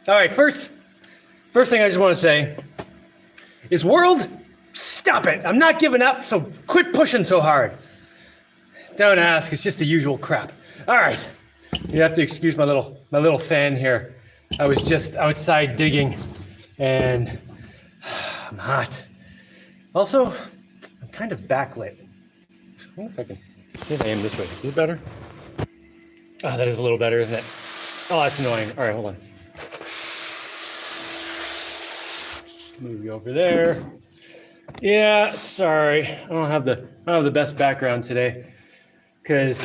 All right, first thing I just want to say is world, stop it. I'm not giving up, so quit pushing so hard. Don't ask, it's just the usual crap. All right, you have to excuse my little fan here. I was just outside digging and I'm hot. Also, I'm kind of backlit. I wonder if I can, maybe I am this way. Is it better? Oh, that is a little better, isn't it? Oh, that's annoying. All right, hold on. Move you over there. Yeah, sorry. I don't have the best background today because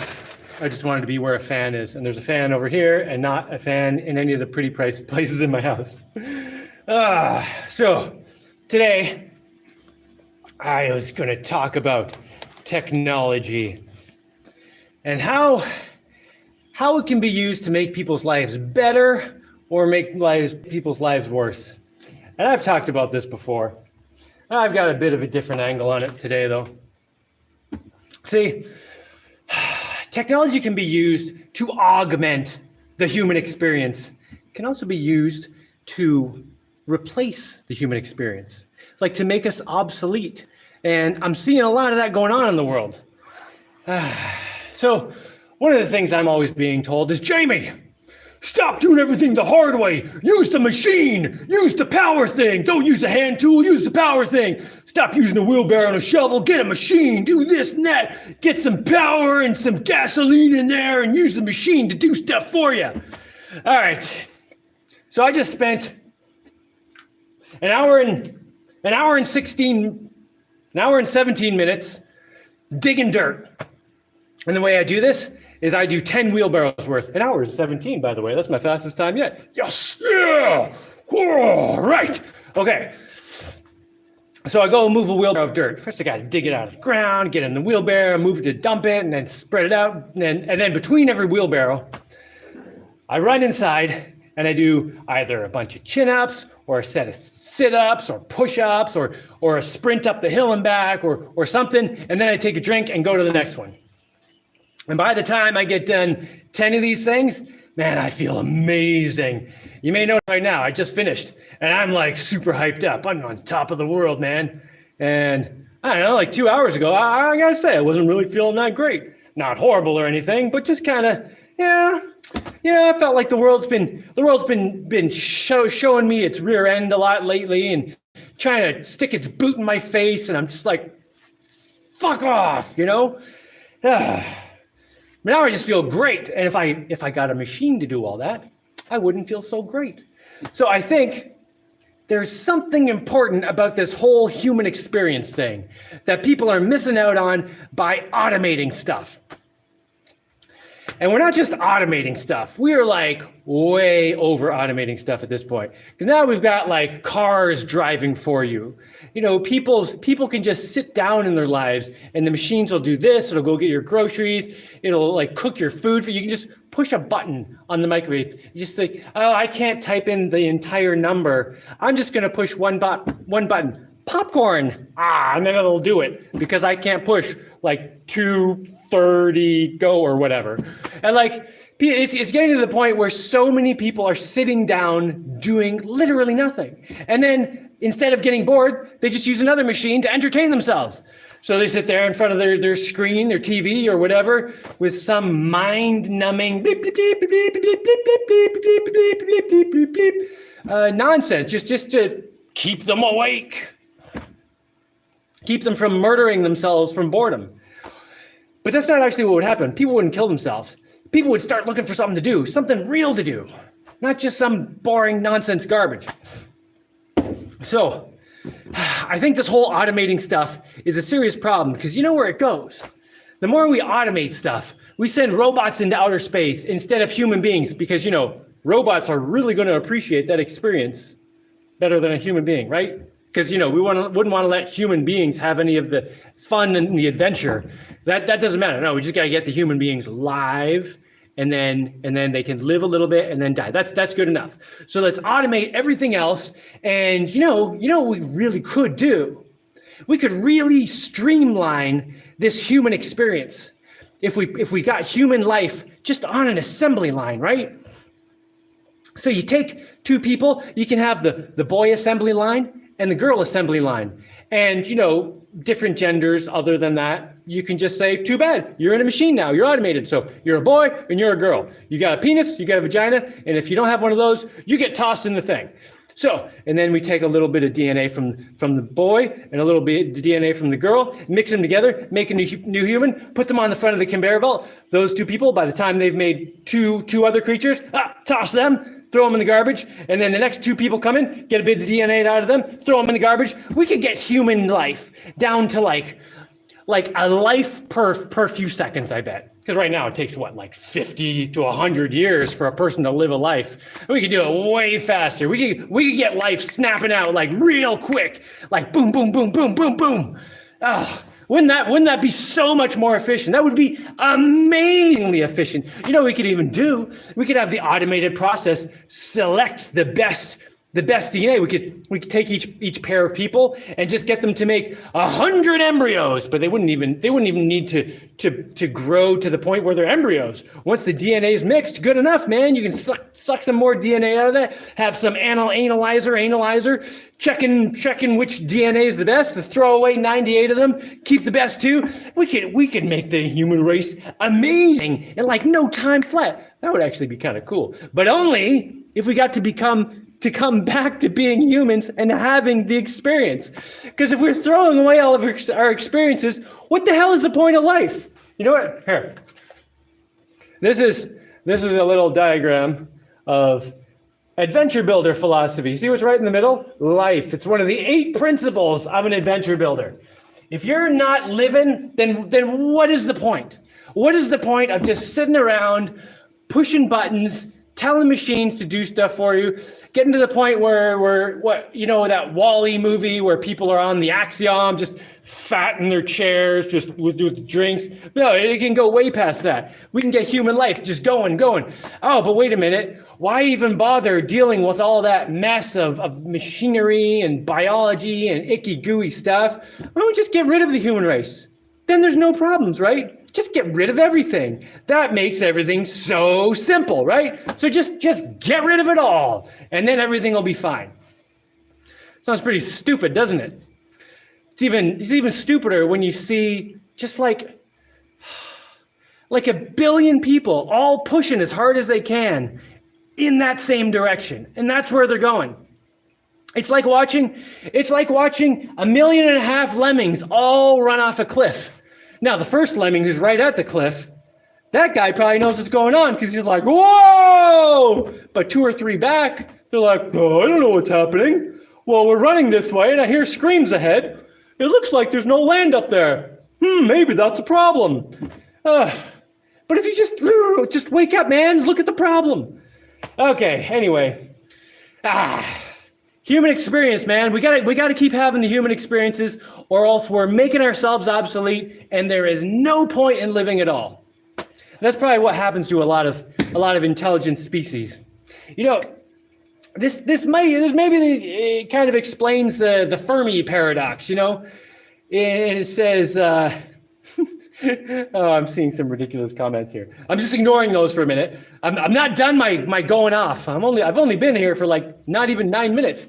I just wanted to be where a fan is. And there's a fan over here and not a fan in any of the pretty places in my house. So today I was going to talk about technology and how it can be used to make people's lives better or make people's lives worse. And I've talked about this before. I've got a bit of a different angle on it today, though. See, technology can be used to augment the human experience. It can also be used to replace the human experience, like to make us obsolete. And I'm seeing a lot of that going on in the world. So one of the things I'm always being told is, Jaimie, stop doing everything the hard way. Use the machine. Use the power thing. Don't use the hand tool. Use the power thing. Stop using a wheelbarrow and a shovel. Get a machine. Do this and that. Get some power and some gasoline in there and use the machine to do stuff for you. All right. So I just spent an hour and 17 minutes digging dirt. And the way I do this is I do 10 wheelbarrows worth. An hour is 17, by the way. That's my fastest time yet. Yes, yeah, oh, right. Okay. So I go and move a wheelbarrow of dirt. First I got to dig it out of the ground, get in the wheelbarrow, move it to dump it, and then spread it out. And then between every wheelbarrow, I run inside and I do either a bunch of chin-ups or a set of sit-ups or push-ups or a sprint up the hill and back or something. And then I take a drink and go to the next one. And by the time I get done 10 of these things, man, I feel amazing. You may know right now, I just finished and I'm like super hyped up. I'm on top of the world, man. And I don't know, like 2 hours ago, I gotta say, I wasn't really feeling that great. Not horrible or anything, but just kind of, yeah, I felt like the world's been showing me its rear end a lot lately and trying to stick its boot in my face. And I'm just like, fuck off, you know? Now I just feel great. And if I got a machine to do all that, I wouldn't feel so great. So I think there's something important about this whole human experience thing that people are missing out on by automating stuff. And we're not just automating stuff. We are like way over automating stuff at this point. Because now we've got like cars driving for you. You know, people can just sit down in their lives and the machines will do this. It'll go get your groceries. It'll like cook your food for you. You can just push a button on the microwave. You just like, oh, I can't type in the entire number. I'm just going to push one button. Popcorn. And then it'll do it because I can't push like 230 go or whatever. And like, it's getting to the point where so many people are sitting down doing literally nothing. And then instead of getting bored, they just use another machine to entertain themselves. So they sit there in front of their screen, their TV or whatever, with some mind-numbing bleep, bleep, bleep, bleep, bleep, bleep, bleep, bleep, bleep, bleep, bleep, bleep, bleep, nonsense, just to keep them awake. Keep them from murdering themselves from boredom. But that's not actually what would happen. People wouldn't kill themselves. People would start looking for something to do, something real to do, not just some boring nonsense garbage. So I think this whole automating stuff is a serious problem because you know where it goes. The more we automate stuff, we send robots into outer space instead of human beings because, you know, robots are really going to appreciate that experience better than a human being, right? Because, you know, we wouldn't want to let human beings have any of the fun and the adventure. That doesn't matter. No, we just got to get the human beings live, and then they can live a little bit and then die. That's good enough. So let's automate everything else. And you know what we really could do? We could really streamline this human experience if we got human life just on an assembly line, right? So you take two people, you can have the boy assembly line and the girl assembly line. And, different genders other than that, you can just say, too bad, you're in a machine now, you're automated. So you're a boy and you're a girl. You got a penis, you got a vagina, and if you don't have one of those, you get tossed in the thing. So, and then we take a little bit of DNA from the boy and a little bit of DNA from the girl, mix them together, make a new human, put them on the front of the conveyor belt. Those two people, by the time they've made two other creatures, toss them, throw them in the garbage, and then the next two people come in, get a bit of DNA out of them, throw them in the garbage. We could get human life down to like a life per few seconds, I bet. Because right now it takes 50 to 100 years for a person to live a life. We could do it way faster. We could get life snapping out like real quick, like boom, boom, boom, boom, boom, boom. Wouldn't that be so much more efficient? That would be amazingly efficient. We could even do? We could have the automated process select the best DNA. We could take each pair of people and just get them to make 100 embryos, but they wouldn't even need to grow to the point where they're embryos. Once the DNA is mixed, good enough, man. You can suck some more DNA out of that. Have some analyzer, checking which DNA is the best. To throw away 98 of them, keep the best two. We could make the human race amazing in like no time flat. That would actually be kind of cool, but only if we got to come back to being humans and having the experience. Because if we're throwing away all of our experiences, what the hell is the point of life? You know what? Here. This is a little diagram of adventure builder philosophy. See what's right in the middle? Life. It's one of the 8 principles of an adventure builder. If you're not living, then what is the point? What is the point of just sitting around, pushing buttons, telling machines to do stuff for you, getting to the point where that Wall-E movie where people are on the Axiom, just fat in their chairs, just with drinks. No, it can go way past that. We can get human life just going. Oh, but wait a minute. Why even bother dealing with all that mess of machinery and biology and icky gooey stuff? Why don't we just get rid of the human race? Then there's no problems, right? Just get rid of everything. That makes everything so simple, right? So just get rid of it all, and then everything will be fine. Sounds pretty stupid, doesn't it? It's even stupider when you see just like a billion people all pushing as hard as they can in that same direction, and that's where they're going. It's like watching 1.5 million lemmings all run off a cliff. Now, the first lemming who's right at the cliff, that guy probably knows what's going on because he's like, whoa! But 2 or 3 back, they're like, oh, I don't know what's happening. Well, we're running this way and I hear screams ahead. It looks like there's no land up there. Maybe that's a problem. But if you just wake up, man, look at the problem. Okay, anyway. Human experience, man. We gotta keep having the human experiences, or else we're making ourselves obsolete, and there is no point in living at all. That's probably what happens to a lot of intelligent species. This maybe kind of explains the Fermi Paradox. And it says. Oh, I'm seeing some ridiculous comments here. I'm just ignoring those for a minute. I'm not done my going off. I've only been here for not even 9 minutes.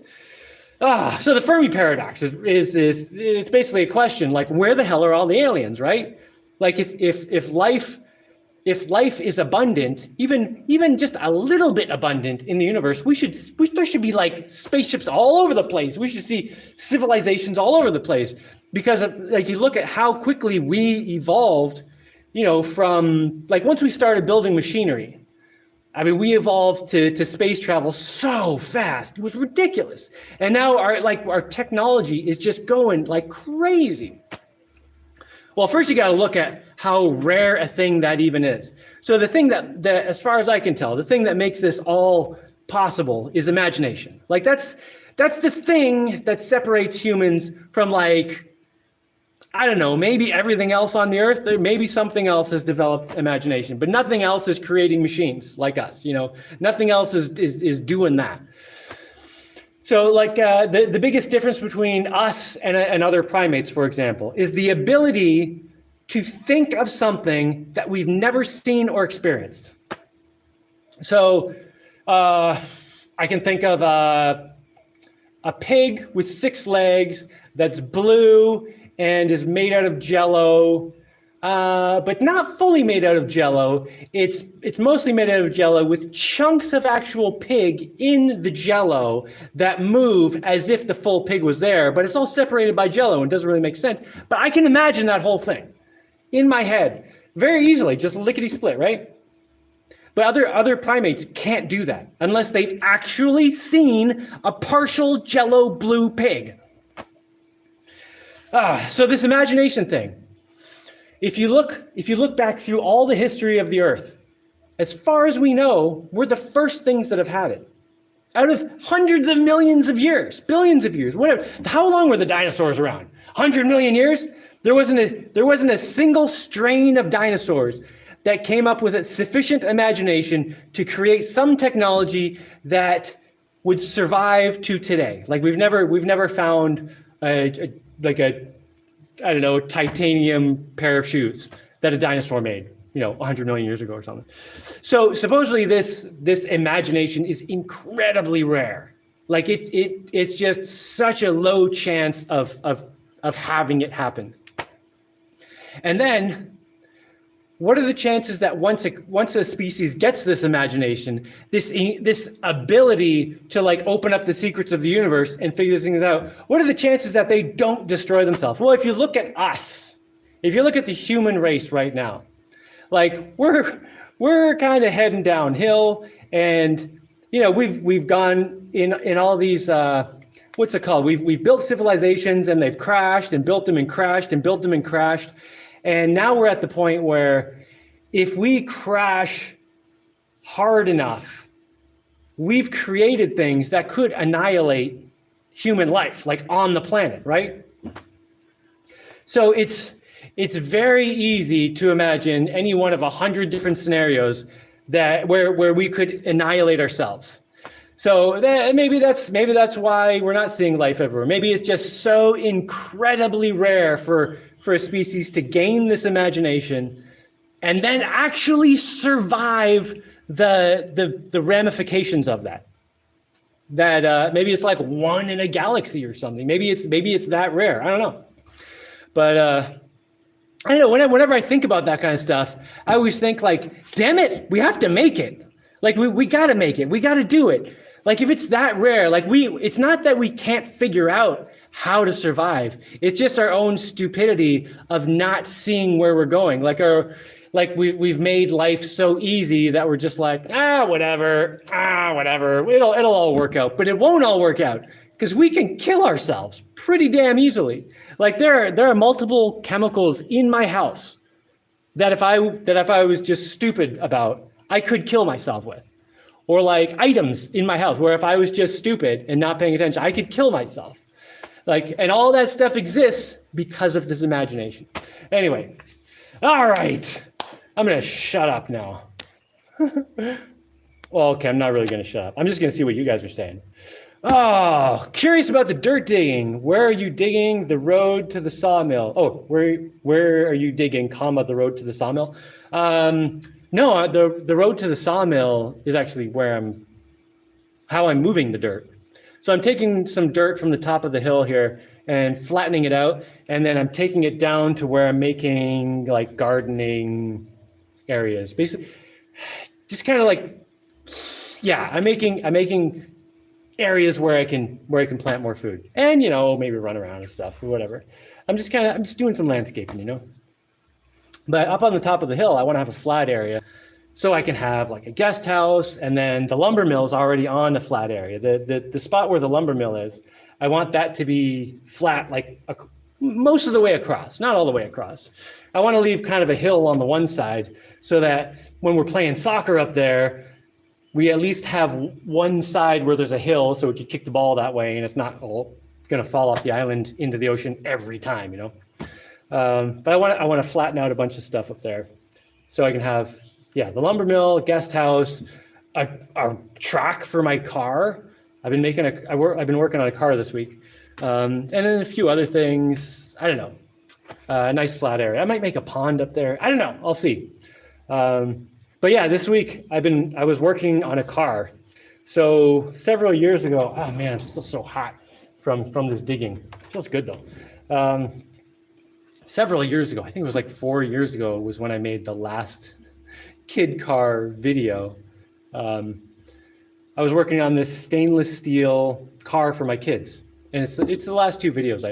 So the Fermi Paradox is basically a question where the hell are all the aliens, right? If life is abundant, even just a little bit abundant in the universe, there should be spaceships all over the place. We should see civilizations all over the place. Because you look at how quickly we evolved, from once we started building machinery. I mean, we evolved to space travel so fast. It was ridiculous. And now our technology is just going like crazy. Well, first you got to look at how rare a thing that even is. So the thing that as far as I can tell, the thing that makes this all possible is imagination. That's the thing that separates humans from I don't know, maybe everything else on the earth, maybe something else has developed imagination, but nothing else is creating machines like us, nothing else is doing that. So the biggest difference between us and other primates, for example, is the ability to think of something that we've never seen or experienced. So I can think of a pig with 6 legs that's blue and is made out of Jello, but not fully made out of Jello. It's mostly made out of Jello with chunks of actual pig in the Jello that move as if the full pig was there, but it's all separated by Jello and doesn't really make sense. But I can imagine that whole thing in my head very easily, just lickety split, right? But other primates can't do that unless they've actually seen a partial Jello blue pig. So this imagination thing. If you look back through all the history of the Earth, as far as we know, we're the first things that have had it. Out of hundreds of millions of years, billions of years, whatever. How long were the dinosaurs around? 100 million years? There wasn't a single strain of dinosaurs that came up with a sufficient imagination to create some technology that would survive to today. Like we've never found a titanium pair of shoes that a dinosaur made, 100 million years ago or something. So supposedly this imagination is incredibly rare. Like it's just such a low chance of having it happen. And then, what are the chances that once a species gets this imagination, this ability to open up the secrets of the universe and figure things out, what are the chances that they don't destroy themselves? Well, if you look at us, if you look at the human race right now, we're kind of heading downhill, and we've gone in all these what's it called? We've built civilizations and they've crashed and built them and crashed and built them and crashed. And now we're at the point where if we crash hard enough, we've created things that could annihilate human life, on the planet, right? So it's very easy to imagine any one of 100 different scenarios where we could annihilate ourselves. So maybe that's why we're not seeing life everywhere. Maybe it's just so incredibly rare for a species to gain this imagination and then actually survive the ramifications of that. That maybe it's like one in a galaxy or something. Maybe it's that rare. I don't know. But I don't know. Whenever I think about that kind of stuff, I always think damn it, we have to make it. We got to make it. We got to do it. If it's that rare, it's not that we can't figure out how to survive. It's just our own stupidity of not seeing where we're going. We've made life so easy that we're just whatever. It'll all work out. But it won't all work out because we can kill ourselves pretty damn easily. There are multiple chemicals in my house that if I was just stupid about, I could kill myself with. Or items in my house where if I was just stupid and not paying attention, I could kill myself. And all that stuff exists because of this imagination. Anyway, all right. I'm going to shut up now. Well, okay, I'm not really going to shut up. I'm just going to see what you guys are saying. Oh, curious about the dirt digging. Where are you digging the road to the sawmill? Oh, where are you digging, the road to the sawmill? No, the road to the sawmill is actually how I'm moving the dirt. So I'm taking some dirt from the top of the hill here and flattening it out, and then I'm taking it down to where I'm making gardening areas. Basically, just kind of I'm making areas where I can plant more food and maybe run around and stuff or whatever. I'm just doing some landscaping, But up on the top of the hill, I want to have a flat area so I can have a guest house, and then the lumber mill is already on the flat area. The spot where the lumber mill is, I want that to be flat, most of the way across, not all the way across. I want to leave kind of a hill on the one side so that when we're playing soccer up there, we at least have one side where there's a hill so we can kick the ball that way and it's not all going to fall off the island into the ocean every time, But I want to flatten out a bunch of stuff up there so I can have, the lumber mill, guest house, a track for my car. I've been working on a car this week, and then a few other things. I don't know. A nice flat area. I might make a pond up there. I don't know. I'll see. But yeah, this week I was working on a car. So several years ago, oh man, I'm still so hot from this digging. Feels good though. Several years ago, I think it was like 4 years ago, was when I made the last kid car video. I was working on this stainless steel car for my kids, and it's the last two videos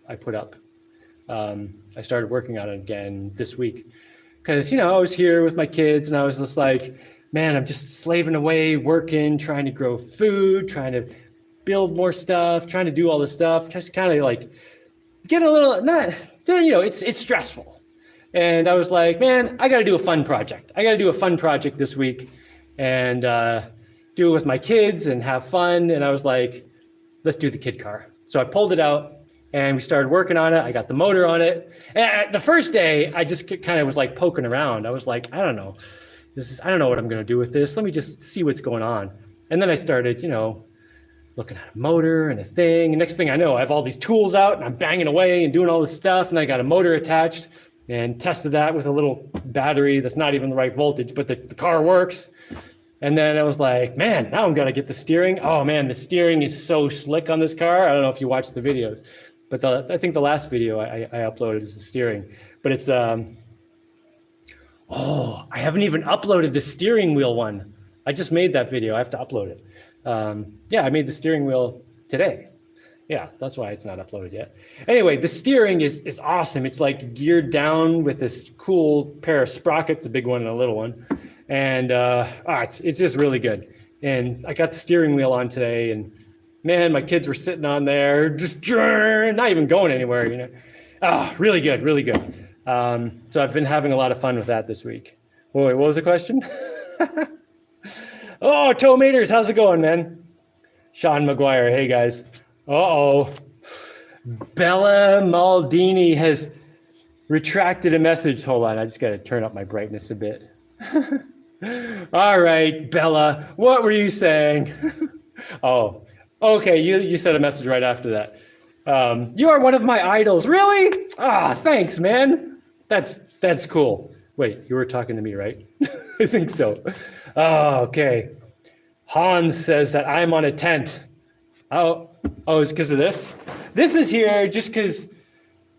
I put up. I started working on it again this week because I was here with my kids and I was just like, man, I'm just slaving away, working, trying to grow food, trying to build more stuff, trying to do all this stuff, just kind of like get a little, it's stressful. And I was like, man, I got to do a fun project. I got to do a fun project this week and do it with my kids and have fun. And I was like, let's do the kid car. So I pulled it out and we started working on it. I got the motor on it. And the first day, I just kind of was like poking around. I was like, I don't know. I don't know what I'm going to do with this. Let me just see what's going on. And then I started, looking at a motor and a thing. And next thing I know, I have all these tools out and I'm banging away and doing all this stuff. And I got a motor attached and tested that with a little battery that's not even the right voltage, but the car works. And then I was like, man, now I'm going to get the steering. Oh man, the steering is so slick on this car. I don't know if you watched the videos, but I think the last video I uploaded is the steering. But it's, I haven't even uploaded the steering wheel one. I just made that video. I have to upload it. I made the steering wheel today. Yeah, that's why it's not uploaded yet. Anyway, the steering is awesome. It's like geared down with this cool pair of sprockets, a big one and a little one. And it's just really good. And I got the steering wheel on today, and man, my kids were sitting on there, just not even going anywhere, really good, really good. So I've been having a lot of fun with that this week. Wait, what was the question? Oh, Toe Maters, how's it going, man? Sean McGuire, hey guys. Uh-oh. Bella Maldini has retracted a message. Hold on, I just got to turn up my brightness a bit. All right, Bella, what were you saying? Oh, okay, you said a message right after that. You are one of my idols. Really? Thanks, man. That's cool. Wait, you were talking to me, right? I think so. Oh, okay. Hans says that I'm on a tent. Oh, it's because of this? This is here just because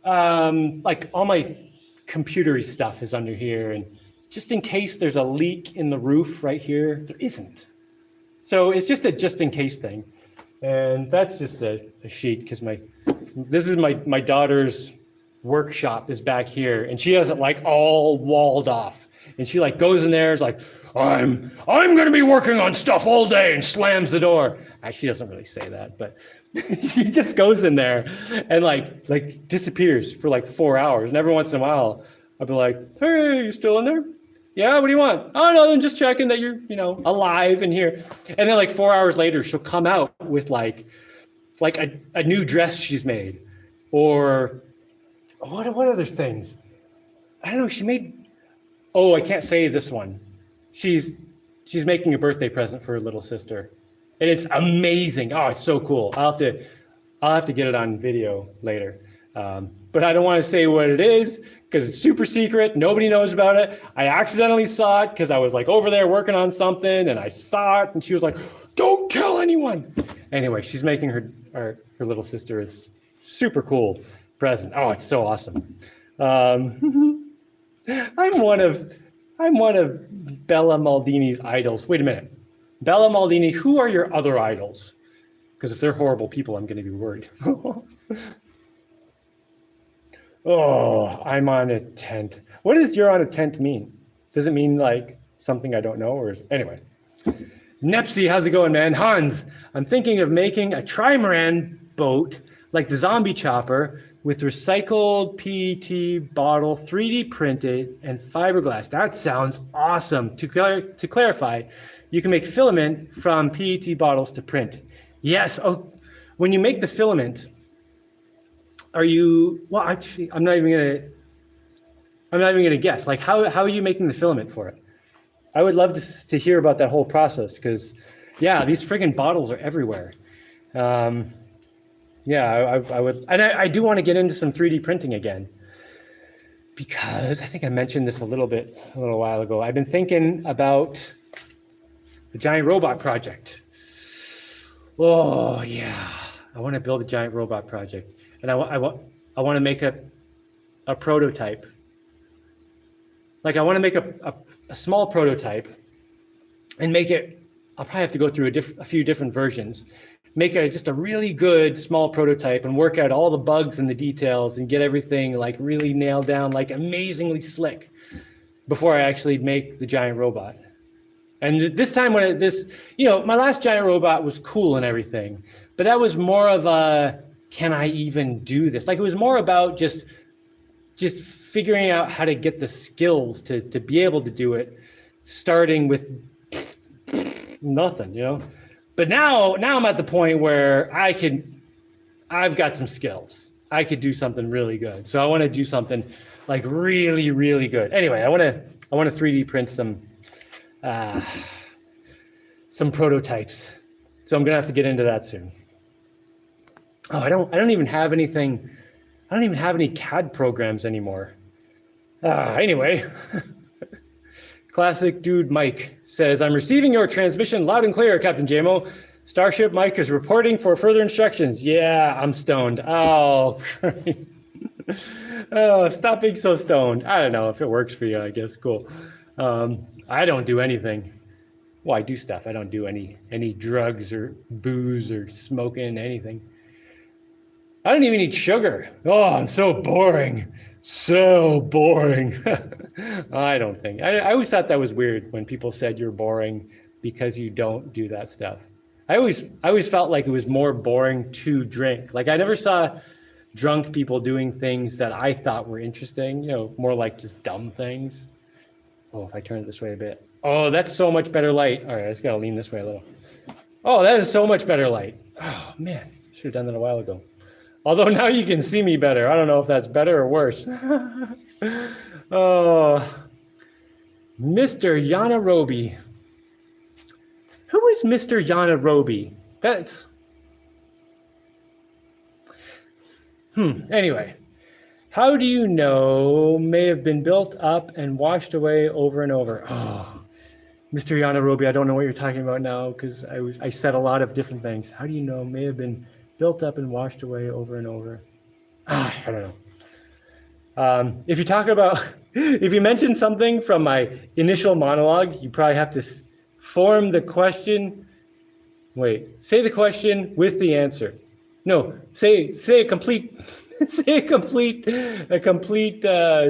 like all my computery stuff is under here, and just in case there's a leak in the roof right here, there isn't. So it's just a just in case thing. And that's just a sheet because this is my daughter's workshop is back here, and she has it like all walled off. And she like goes in there, is like, I'm gonna be working on stuff all day, and slams the door. Actually, she doesn't really say that, but she just goes in there and like disappears for like 4 hours. And every once in a while, I'll be like, hey, you still in there? Yeah, what do you want? Oh no, I'm just checking that you're, alive in here. And then like 4 hours later, she'll come out with like a new dress she's made, or what other things? I don't know. She made. Oh, I can't say this one. She's making a birthday present for her little sister, and it's amazing. Oh, it's so cool. I'll have to get it on video later. But I don't want to say what it is because it's super secret. Nobody knows about it. I accidentally saw it because I was like over there working on something, and I saw it, and she was like, "Don't tell anyone." Anyway, she's making her little sister a super cool present. Oh, it's so awesome. I'm one of Bella Maldini's idols. Wait a minute. Bella Maldini, who are your other idols? Because if they're horrible people, I'm going to be worried. Oh, I'm on a tent. What does you're on a tent mean? Does it mean like something I don't know? Anyway. Nepsy, how's it going, man? Hans, I'm thinking of making a trimaran boat like the zombie chopper with recycled PET bottle, 3D printed, and fiberglass. That sounds awesome. To clarify, you can make filament from PET bottles to print. Yes. Oh, when you make the filament, actually, I'm not even gonna guess. Like, how are you making the filament for it? I would love to hear about that whole process because, yeah, these friggin' bottles are everywhere. Yeah, I would, and I do want to get into some 3D printing again because I think I mentioned this a little while ago. I've been thinking about the giant robot project. Oh yeah, I want to build a giant robot project, and I want to make a prototype. Like I want to make a small prototype and make it. I'll probably have to go through a few different versions. Make just a really good small prototype and work out all the bugs and the details and get everything like really nailed down, like amazingly slick, before I actually make the giant robot. And this time my last giant robot was cool and everything, but that was more of a, can I even do this? Like it was more about just figuring out how to get the skills to be able to do it, starting with nothing. But now I'm at the point where I've got some skills. I could do something really good. So I want to do something like really, really good. Anyway, I want to 3D print some prototypes. So I'm gonna have to get into that soon. Oh, I don't even have anything. I don't even have any CAD programs anymore. Anyway, classic dude Mike says, I'm receiving your transmission loud and clear, Captain Jaimie. Starship Mike is reporting for further instructions. Yeah, I'm stoned. Oh, oh, stop being so stoned. I don't know if it works for you, I guess. Cool. I don't do anything. Well, I do stuff. I don't do any drugs or booze or smoking, anything. I don't even eat sugar. Oh, I'm so boring. So boring. I don't think. I always thought that was weird when people said you're boring because you don't do that stuff. I always felt like it was more boring to drink. Like I never saw drunk people doing things that I thought were interesting, more like just dumb things. Oh, if I turn it this way a bit. Oh, that's so much better light. All right, I just gotta lean this way a little. Oh, that is so much better light. Oh man, should have done that a while ago. Although now you can see me better. I don't know if that's better or worse. Oh, Mr. Yanarobi. Who is Mr. Yanarobi? That's... Anyway. How do you know may have been built up and washed away over and over? Oh, Mr. Yanarobi, I don't know what you're talking about now because I said a lot of different things. How do you know may have been built up and washed away over and over? I don't know. If you talk about, if you mention something from my initial monologue, you probably have to form the question. Wait, say the question with the answer. No, say a complete. Say a complete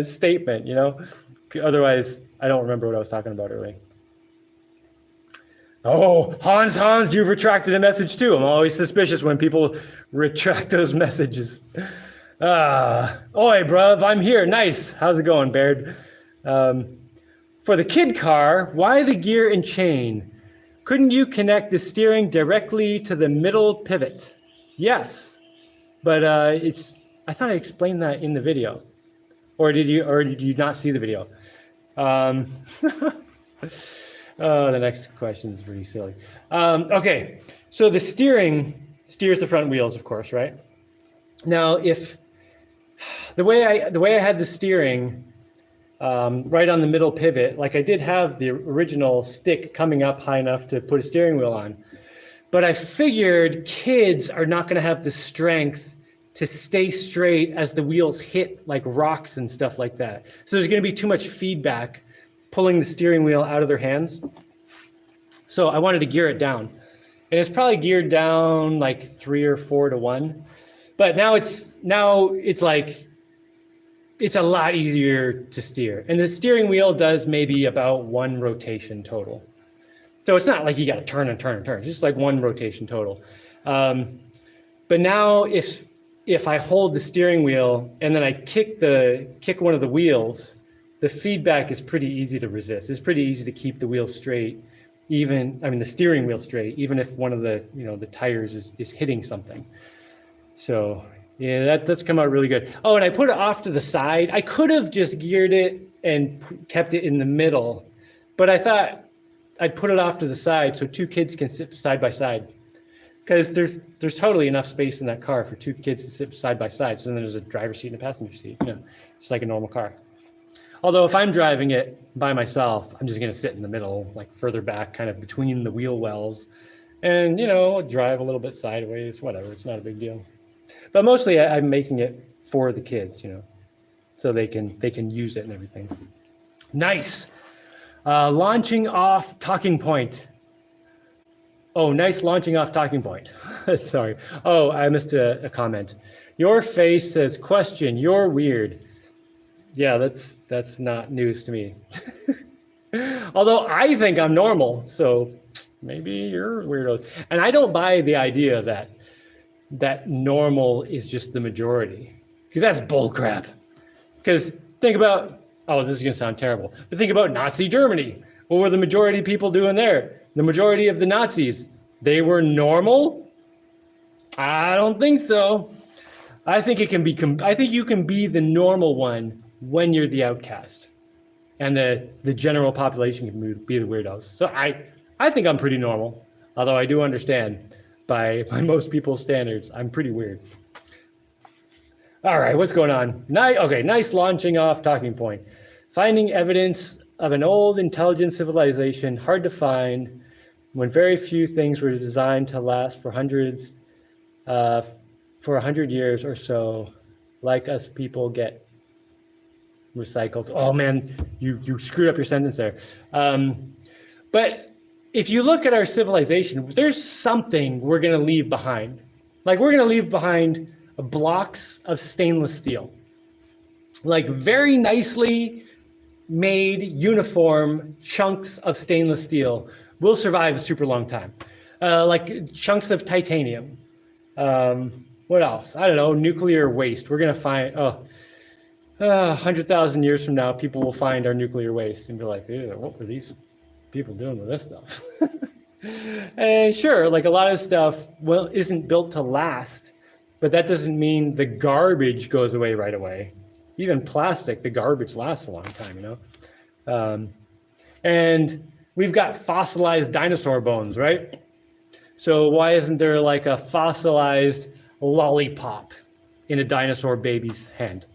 statement, Otherwise, I don't remember what I was talking about earlier. Oh, Hans, you've retracted a message too. I'm always suspicious when people retract those messages. Oi, bruv, I'm here. Nice. How's it going, Baird? For the kid car, why the gear and chain? Couldn't you connect the steering directly to the middle pivot? Yes, but I thought I explained that in the video, or did you not see the video? Oh, the next question is pretty silly. Okay, so the steering steers the front wheels, of course, right? Now, if the way I had the steering right on the middle pivot, like I did have the original stick coming up high enough to put a steering wheel on, but I figured kids are not going to have the strength to stay straight as the wheels hit like rocks and stuff like that. So there's going to be too much feedback pulling the steering wheel out of their hands. So I wanted to gear it down. And it's probably geared down like 3 or 4 to 1. But now it's like, it's a lot easier to steer. And the steering wheel does maybe about 1 rotation total. So it's not like you got to turn and turn and turn. It's just like 1 rotation total. But now if I hold the steering wheel and then I kick one of the wheels, the feedback is pretty easy to resist. It's pretty easy to keep the wheel straight, the steering wheel straight, even if one of the tires is hitting something. So yeah, that's come out really good. Oh, and I put it off to the side. I could have just geared it and kept it in the middle, but I thought I'd put it off to the side so 2 kids can sit side by side. Because there's totally enough space in that car for 2 kids to sit side by side. So then there's a driver's seat and a passenger seat, just like a normal car. Although if I'm driving it by myself, I'm just going to sit in the middle, like further back, kind of between the wheel wells, And, drive a little bit sideways, whatever. It's not a big deal. But mostly I'm making it for the kids, so they can use it and everything. Nice. Launching off talking point. Oh, nice launching off talking point. Sorry. Oh, I missed a comment. Your face says question. You're weird. Yeah, that's not news to me. Although I think I'm normal, so maybe you're weirdo. And I don't buy the idea that normal is just the majority, because that's bullcrap. Because think about, oh, this is going to sound terrible, but think about Nazi Germany. What were the majority of people doing there? The majority of the Nazis, they were normal? I don't think so. I think it can be. I think you can be the normal one when you're the outcast, and the general population can be the weirdos. So I think I'm pretty normal, although I do understand by most people's standards, I'm pretty weird. All right, what's going on? Okay, nice launching off talking point. Finding evidence of an old intelligent civilization hard to find when very few things were designed to last for hundreds, for 100 years or so, like us people get recycled. Oh man, you screwed up your sentence there. But if you look at our civilization, there's something we're going to leave behind. Like we're going to leave behind blocks of stainless steel, like very nicely made uniform chunks of stainless steel will survive a super long time. Like chunks of titanium. What else? I don't know, nuclear waste. We're going to find, 100,000 years from now, people will find our nuclear waste and be like, ew, what were these people doing with this stuff? And sure, like a lot of stuff, isn't built to last, but that doesn't mean the garbage goes away right away. Even plastic, the garbage lasts a long time, And we've got fossilized dinosaur bones, right? So why isn't there like a fossilized lollipop in a dinosaur baby's hand?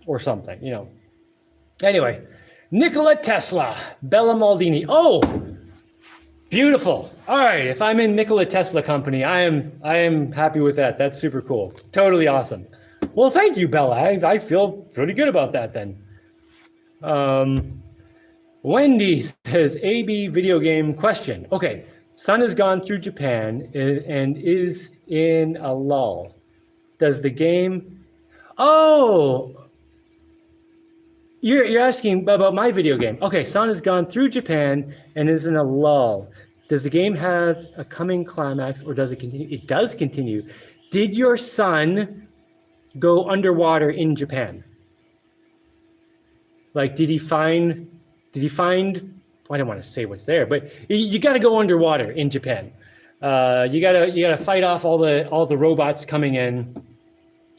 Or something, Anyway, Nikola Tesla, Bella Maldini. Oh, beautiful. All right, if I'm in Nikola Tesla company, I am happy with that. That's super cool. Totally awesome. Well, thank you, Bella. I feel pretty good about that then. Wendy says, AB video game question. Okay, son has gone through Japan and is in a lull. Does the game... Oh, you're asking about my video game. Okay, son has gone through Japan and is in a lull. Does the game have a coming climax or does it continue? It does continue. Did your son go underwater in Japan? Like, did he find, I don't want to say what's there, but you got to go underwater in Japan. You gotta fight off all the robots coming in,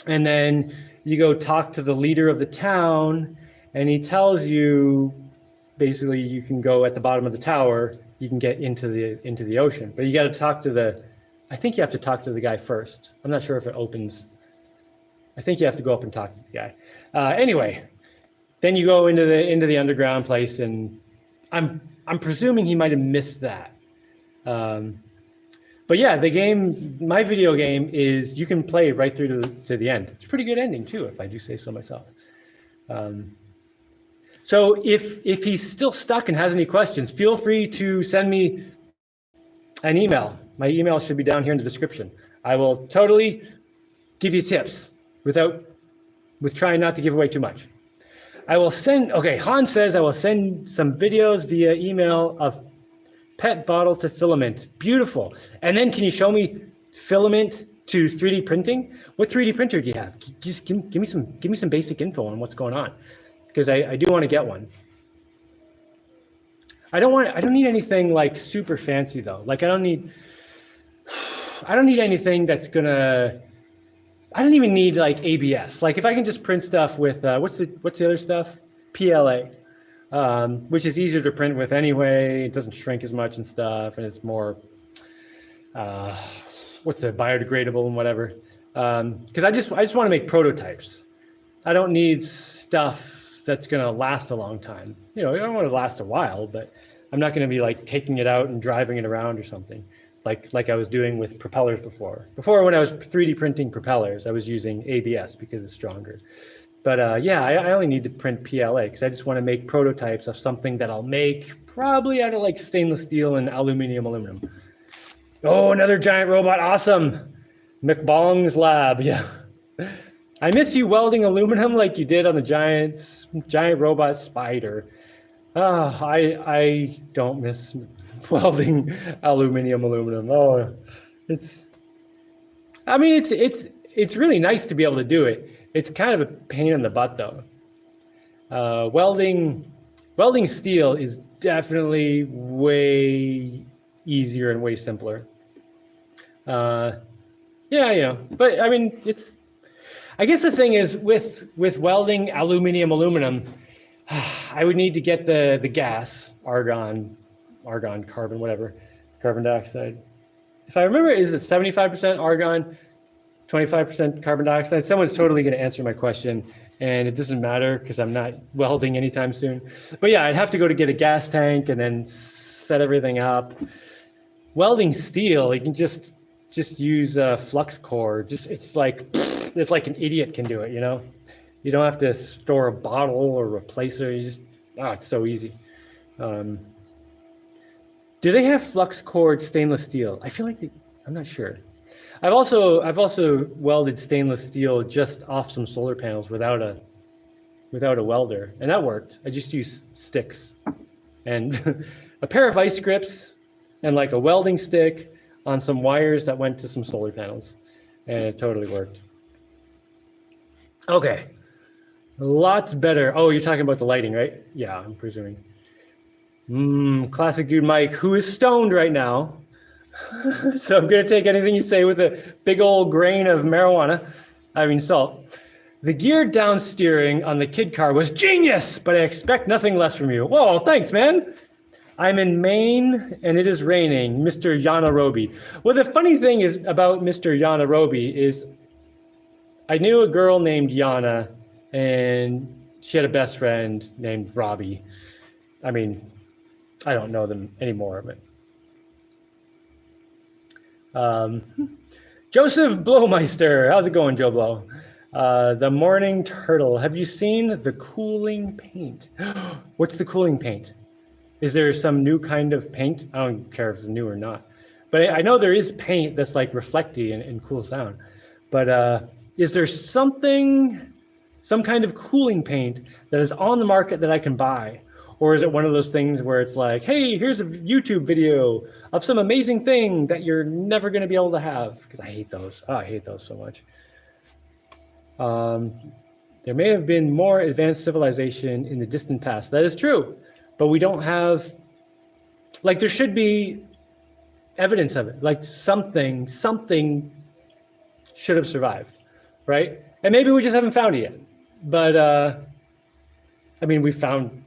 and then you go talk to the leader of the town, and he tells you, basically, you can go at the bottom of the tower, you can get into the ocean, but you got to talk to I think you have to talk to the guy first. I'm not sure if it opens. I think you have to go up and talk to the guy. Anyway, then you go into the underground place, and I'm presuming he might have missed that. But yeah, my video game is, you can play right through to the end. It's a pretty good ending too, if I do say so myself. So if he's still stuck and has any questions, feel free to send me an email. My email should be down here in the description. I will totally give you tips with trying not to give away too much. I will send, okay, Han says I will send some videos via email of pet bottle to filament. Beautiful. And then can you show me filament to 3D printing? What 3D printer do you have? Just give me some basic info on what's going on, because I do want to get one. I don't need anything like super fancy though. Like I don't need anything that's gonna, I don't even need like ABS. Like if I can just print stuff with, what's the other stuff? PLA, which is easier to print with anyway. It doesn't shrink as much and stuff, and it's more, biodegradable and whatever. Because I just want to make prototypes. I don't need stuff that's going to last a long time. I don't want to last a while, but I'm not going to be like taking it out and driving it around or something, like I was doing with propellers before. Before, when I was 3D printing propellers, I was using ABS because it's stronger. But yeah, I only need to print PLA because I just want to make prototypes of something that I'll make probably out of like stainless steel and aluminum. Oh, another giant robot, awesome. McBong's lab, yeah. I miss you welding aluminum like you did on the giant robot spider. I don't miss welding aluminum. Oh, it's really nice to be able to do it. It's kind of a pain in the butt though. Welding steel is definitely way easier and way simpler. Yeah, but I mean, I guess the thing is with welding aluminum, I would need to get the gas, argon, carbon, whatever, carbon dioxide. If I remember, is it 75% argon, 25% carbon dioxide? Someone's totally going to answer my question, and it doesn't matter because I'm not welding anytime soon. But yeah, I'd have to go to get a gas tank and then set everything up. Welding steel, you can just use a flux core. It's like an idiot can do it, you know? You don't have to store a bottle or replacer. It's so easy. Do they have flux cored stainless steel? I feel like I'm not sure. I've also welded stainless steel just off some solar panels without a welder, and that worked. I just used sticks and a pair of vice grips and like a welding stick on some wires that went to some solar panels, and it totally worked. Okay, lots better. Oh, you're talking about the lighting, right? Yeah, I'm presuming. Classic dude Mike, who is stoned right now. So I'm gonna take anything you say with a big old grain of salt. The geared down steering on the kid car was genius, but I expect nothing less from you. Whoa, thanks, man. I'm in Maine and it is raining, Mr. Yanarobi. Well, the funny thing is about Mr. Yanarobi is I knew a girl named Yana and she had a best friend named Robbie. I mean, I don't know them anymore, but Joseph Blowmeister, how's it going, Joe Blow? The Morning Turtle, have you seen the cooling paint? What's the cooling paint? Is there some new kind of paint? I don't care if it's new or not, but I know there is paint that's like reflecty and cools down. But is there some kind of cooling paint that is on the market that I can buy? Or is it one of those things where it's like, hey, here's a YouTube video of some amazing thing that you're never going to be able to have? Because I hate those. Oh, I hate those so much. There may have been more advanced civilization in the distant past. That is true. But we don't have, like, there should be evidence of it. Like something should have survived, right? And maybe we just haven't found it yet. But, I mean, we found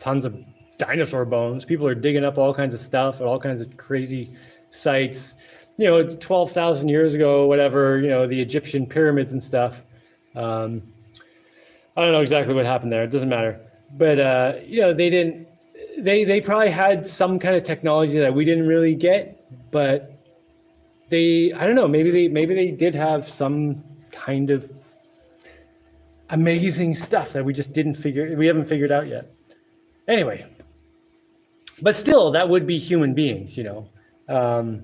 tons of dinosaur bones. People are digging up all kinds of stuff at all kinds of crazy sites. 12,000 years ago, whatever, the Egyptian pyramids and stuff. I don't know exactly what happened there. It doesn't matter. But, they probably had some kind of technology that we didn't really get, but I don't know, maybe they did have some kind of amazing stuff that we just we haven't figured out yet. Anyway, but still, that would be human beings, How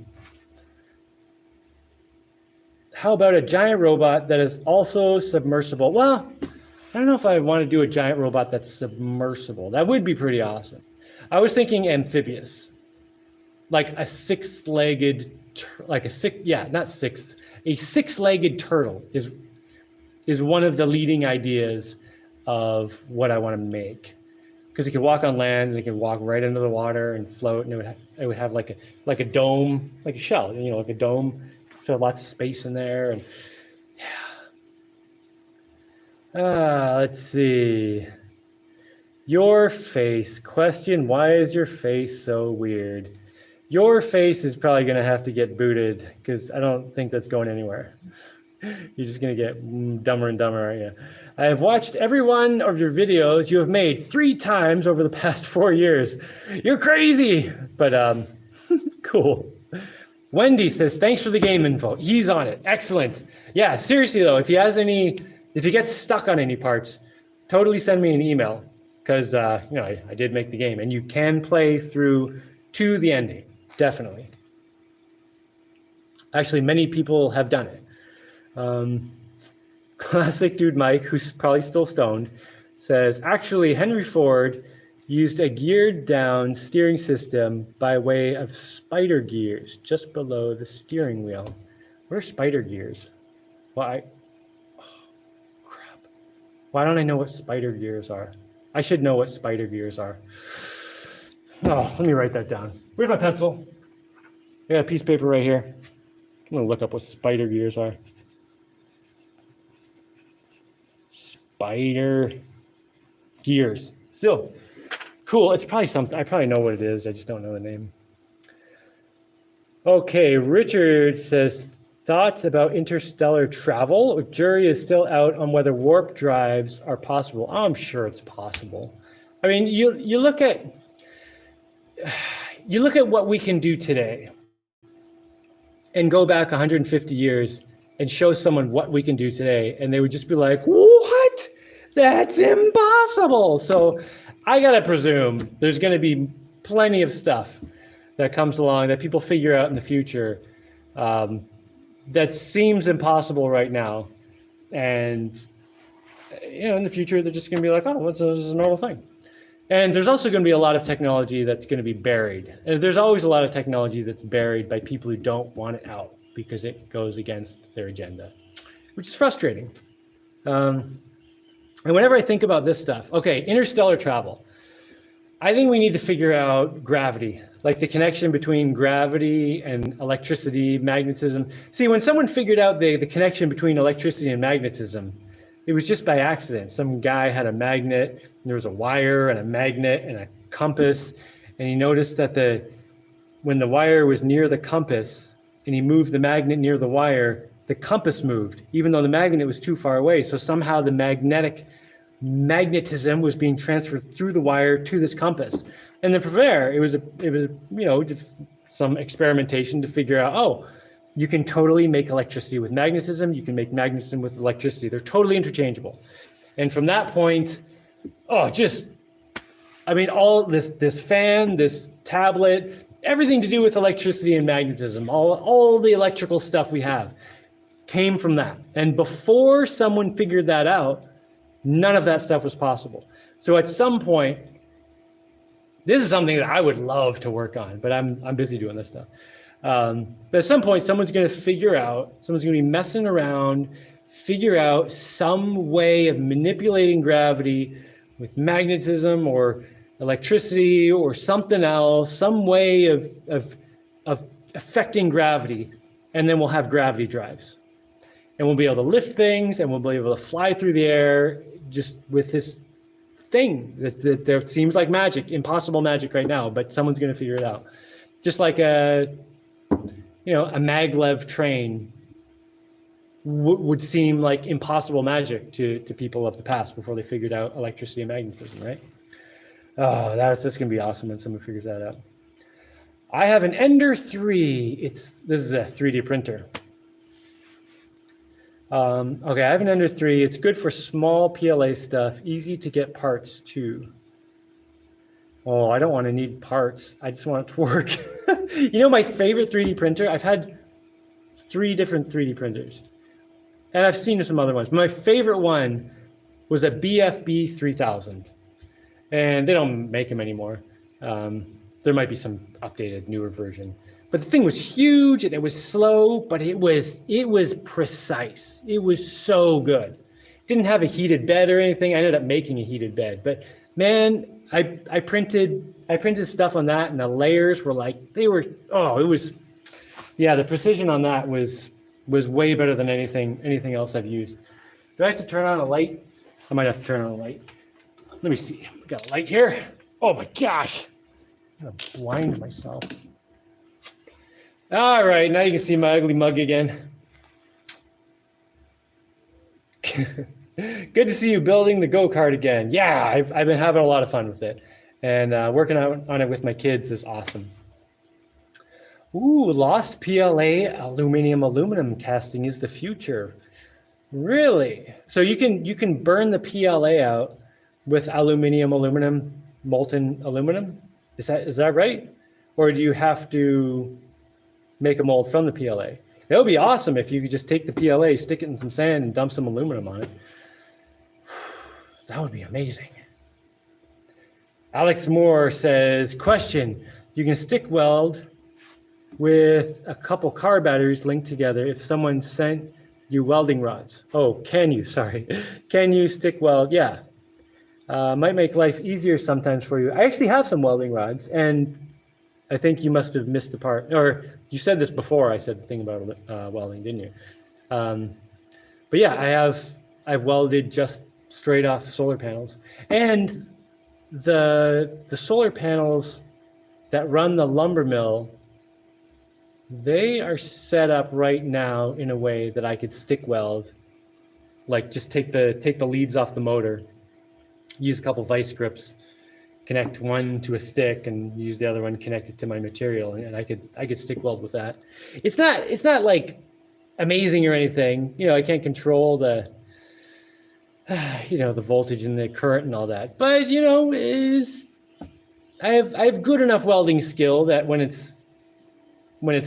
about a giant robot that is also submersible? Well, I don't know if I want to do a giant robot that's submersible. That would be pretty awesome. I was thinking amphibious, like a six-legged turtle is one of the leading ideas of what I want to make. Because it can walk on land and it can walk right into the water and float, and it would have like a dome, like a shell, like a dome, so lots of space in there. And yeah. Let's see. Your face question. Why is your face so weird? Your face is probably going to have to get booted because I don't think that's going anywhere. You're just going to get dumber and dumber, aren't you? I have watched every one of your videos you have made 3 times over the past 4 years. You're crazy, but cool. Wendy says, thanks for the game info. He's on it. Excellent. Yeah, seriously though, if he gets stuck on any parts, totally send me an email because I did make the game and you can play through to the ending, definitely. Actually, many people have done it. Classic Dude Mike, who's probably still stoned, says, actually, Henry Ford used a geared down steering system by way of spider gears just below the steering wheel. What are spider gears? Crap. Why don't I know what spider gears are? I should know what spider gears are. Oh, let me write that down. Where's my pencil? I got a piece of paper right here. I'm gonna look up what spider gears are. Spider gears. Still cool. It's probably something. I probably know what it is. I just don't know the name. Okay, Richard says, thoughts about interstellar travel? Jury is still out on whether warp drives are possible. I'm sure it's possible. I mean, you look at what we can do today and go back 150 years and show someone what we can do today, and they would just be like, what? That's impossible. So I gotta presume there's gonna be plenty of stuff that comes along that people figure out in the future that seems impossible right now. And in the future, they're just gonna be like, oh, this is a normal thing. And there's also gonna be a lot of technology that's gonna be buried. And there's always a lot of technology that's buried by people who don't want it out because it goes against their agenda, which is frustrating. And whenever I think about this stuff, okay, interstellar travel, I think we need to figure out gravity, like the connection between gravity and electricity, magnetism. See, when someone figured out the connection between electricity and magnetism, it was just by accident. Some guy had a magnet, and there was a wire and a magnet and a compass, and he noticed that when the wire was near the compass and he moved the magnet near the wire, the compass moved, even though the magnet was too far away. So somehow the magnetism was being transferred through the wire to this compass. And then from there, it was some experimentation to figure out, oh, you can totally make electricity with magnetism. You can make magnetism with electricity. They're totally interchangeable. And from that point, all this fan, this tablet, everything to do with electricity and magnetism, all the electrical stuff we have came from that. And before someone figured that out, none of that stuff was possible. So at some point, this is something that I would love to work on, but I'm busy doing this stuff. But at some point, someone's going to be messing around, figure out some way of manipulating gravity with magnetism or electricity or something else, some way of affecting gravity, and then we'll have gravity drives. And we'll be able to lift things, and we'll be able to fly through the air just with this thing that seems like magic, impossible magic right now, but someone's going to figure it out. Just like a maglev train would seem like impossible magic to people of the past before they figured out electricity and magnetism, right? Oh, that's going to be awesome when someone figures that out. I have an Ender 3. This is a 3D printer. Okay, I have an Ender 3. It's good for small PLA stuff, easy to get parts too. Oh, I don't want to need parts. I just want it to work. My favorite 3D printer, I've had 3 different 3D printers. And I've seen some other ones. My favorite one was a BFB 3000. And they don't make them anymore. There might be some updated, newer version. But the thing was huge and it was slow, but it was precise. It was so good. Didn't have a heated bed or anything. I ended up making a heated bed. But man, I printed stuff on that, and the layers were the precision on that was way better than anything else I've used. Do I have to turn on a light? I might have to turn on a light. Let me see. We got a light here. Oh my gosh. I'm gonna blind myself. All right, now you can see my ugly mug again. Good to see you building the go-kart again. Yeah, I've been having a lot of fun with it. And working on it with my kids is awesome. Ooh, lost PLA aluminum casting is the future. Really? So you can burn the PLA out with aluminum, molten aluminum? Is that right? Or do you have to make a mold from the PLA? It would be awesome if you could just take the PLA, stick it in some sand, and dump some aluminum on it. That would be amazing. Alex Moore says, question, you can stick weld with a couple car batteries linked together if someone sent you welding rods. Oh, can you? Sorry. Can you stick weld? Yeah. Might make life easier sometimes for you. I actually have some welding rods, and I think you must have missed the part, or you said this before I said the thing about welding, didn't you? But yeah, I've welded just straight off solar panels. And the solar panels that run the lumber mill, they are set up right now in a way that I could stick weld, like just take the leads off the motor, use a couple vice grips, connect one to a stick, and use the other one connected to my material, and I could stick weld with that. It's not like amazing or anything. I can't control the the voltage and the current and all that, but I have good enough welding skill that when it's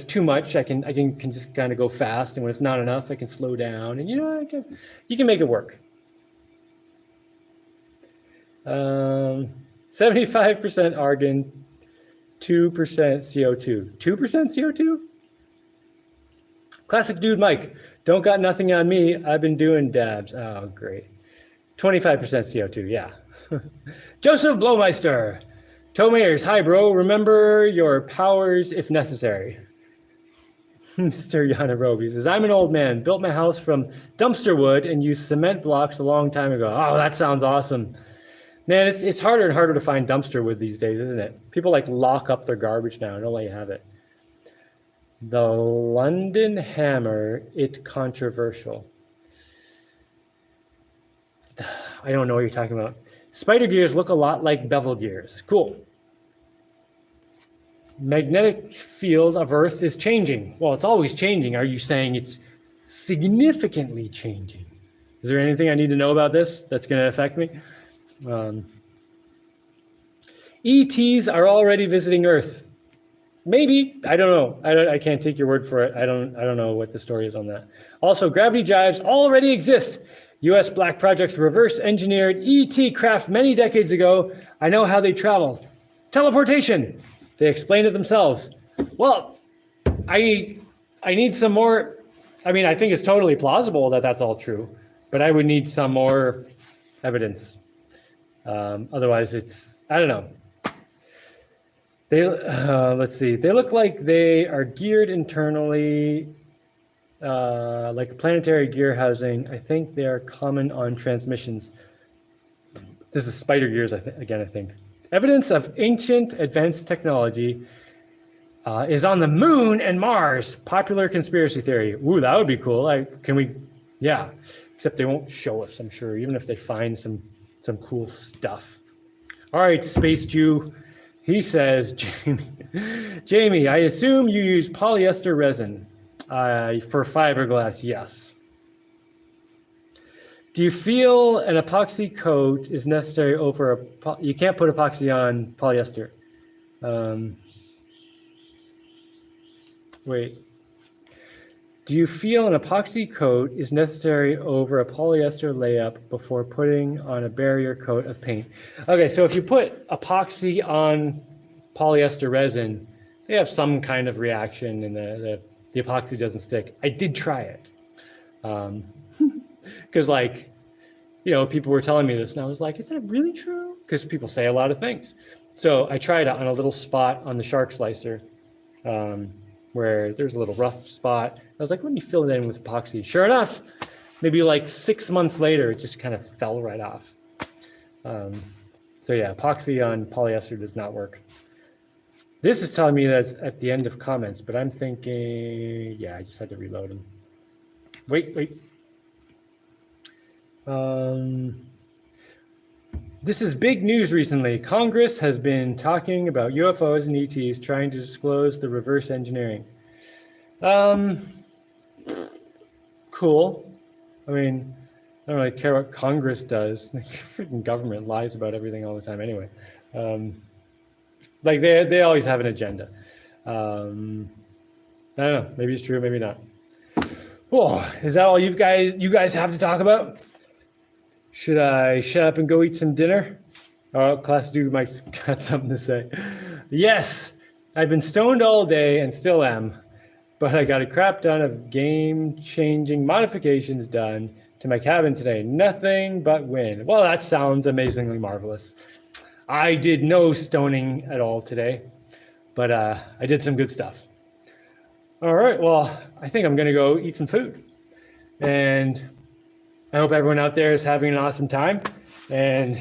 too much, I can just kind of go fast, and when it's not enough, I can slow down, and you can make it work. 75% argon, 2% CO2. 2% CO2? Classic dude Mike, don't got nothing on me. I've been doing dabs. Oh, great. 25% CO2, yeah. Joseph Blowmeister. Toe Mayers, hi bro, remember your powers if necessary. Mr. Yanarobi says, I'm an old man, built my house from dumpster wood and used cement blocks a long time ago. Oh, that sounds awesome. Man, it's harder and harder to find dumpster wood these days, isn't it? People lock up their garbage now and don't let you have it. The London Hammer, it controversial. I don't know what you're talking about. Spider gears look a lot like bevel gears. Cool. Magnetic field of Earth is changing. Well, it's always changing. Are you saying it's significantly changing? Is there anything I need to know about this that's going to affect me? ETs are already visiting Earth. Maybe. I don't know. I can't take your word for it. I don't know what the story is on that. Also, gravity jives already exist. U.S. Black Project's reverse-engineered ET craft many decades ago. I know how they travel. Teleportation. They explain it themselves. Well, I need some more. I mean, I think it's totally plausible that that's all true, but I would need some more evidence. Otherwise, I don't know. Let's see. They look like they are geared internally, like a planetary gear housing. I think they are common on transmissions. This is spider gears, I think. Evidence of ancient advanced technology is on the moon and Mars. Popular conspiracy theory. Ooh, that would be cool. Yeah. Except they won't show us, I'm sure, even if they find some cool stuff. All right, Space Jew. He says, Jaimie, I assume you use polyester resin for fiberglass. Yes. Do you feel an epoxy coat is necessary over you can't put epoxy on polyester? Wait. Do you feel an epoxy coat is necessary over a polyester layup before putting on a barrier coat of paint? Okay, so if you put epoxy on polyester resin, they have some kind of reaction and the epoxy doesn't stick. I did try it. Because people were telling me this and I was like, is that really true? Because people say a lot of things. So I tried it on a little spot on the shark slicer where there's a little rough spot. I was like, let me fill it in with epoxy. Sure enough, maybe like 6 months later, it just kind of fell right off. So yeah, epoxy on polyester does not work. This is telling me that it's at the end of comments, but I'm thinking, yeah, I just had to reload them. Wait. This is big news recently. Congress has been talking about UFOs and ETs, trying to disclose the reverse engineering. Cool. I mean, I don't really care what Congress does. The freaking government lies about everything all the time anyway. Like they always have an agenda. I don't know. Maybe it's true, maybe not. Oh, is that all you guys have to talk about? Should I shut up and go eat some dinner? Oh, class dude Mike's got something to say. Yes, I've been stoned all day and still am, but I got a crap ton of game-changing modifications done to my cabin today. Nothing but win. Well, that sounds amazingly marvelous. I did no stoning at all today, but I did some good stuff. All right, well, I think I'm gonna go eat some food. And I hope everyone out there is having an awesome time and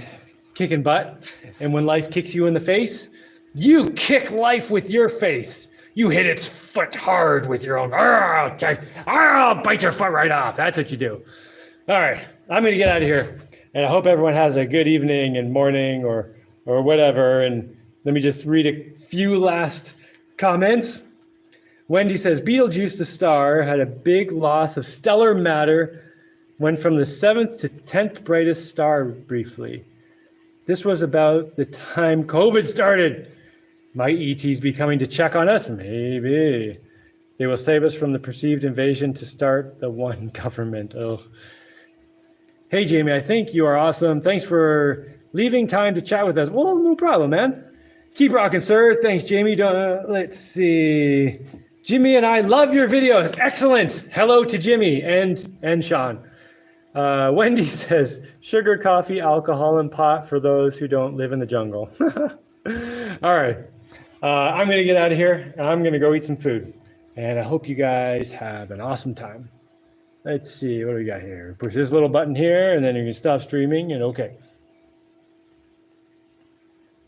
kicking butt. And when life kicks you in the face, you kick life with your face. You hit its foot hard with your own, I'll bite your foot right off. That's what you do. All right, I'm gonna get out of here. And I hope everyone has a good evening and morning or whatever. And let me just read a few last comments. Wendy says, Betelgeuse the star had a big loss of stellar matter, went from the 7th to 10th brightest star briefly. This was about the time COVID started. Might ETs be coming to check on us? Maybe. They will save us from the perceived invasion to start the one government. Oh. Hey, Jaimie, I think you are awesome. Thanks for leaving time to chat with us. Well, no problem, man. Keep rocking, sir. Thanks, Jaimie. Let's see. Jimmy and I love your videos. Excellent. Hello to Jimmy and Sean. Wendy says, sugar, coffee, alcohol, and pot for those who don't live in the jungle. All right. I'm going to get out of here. I'm going to go eat some food. And I hope you guys have an awesome time. Let's see. What do we got here? Push this little button here, and then you can stop streaming. And okay.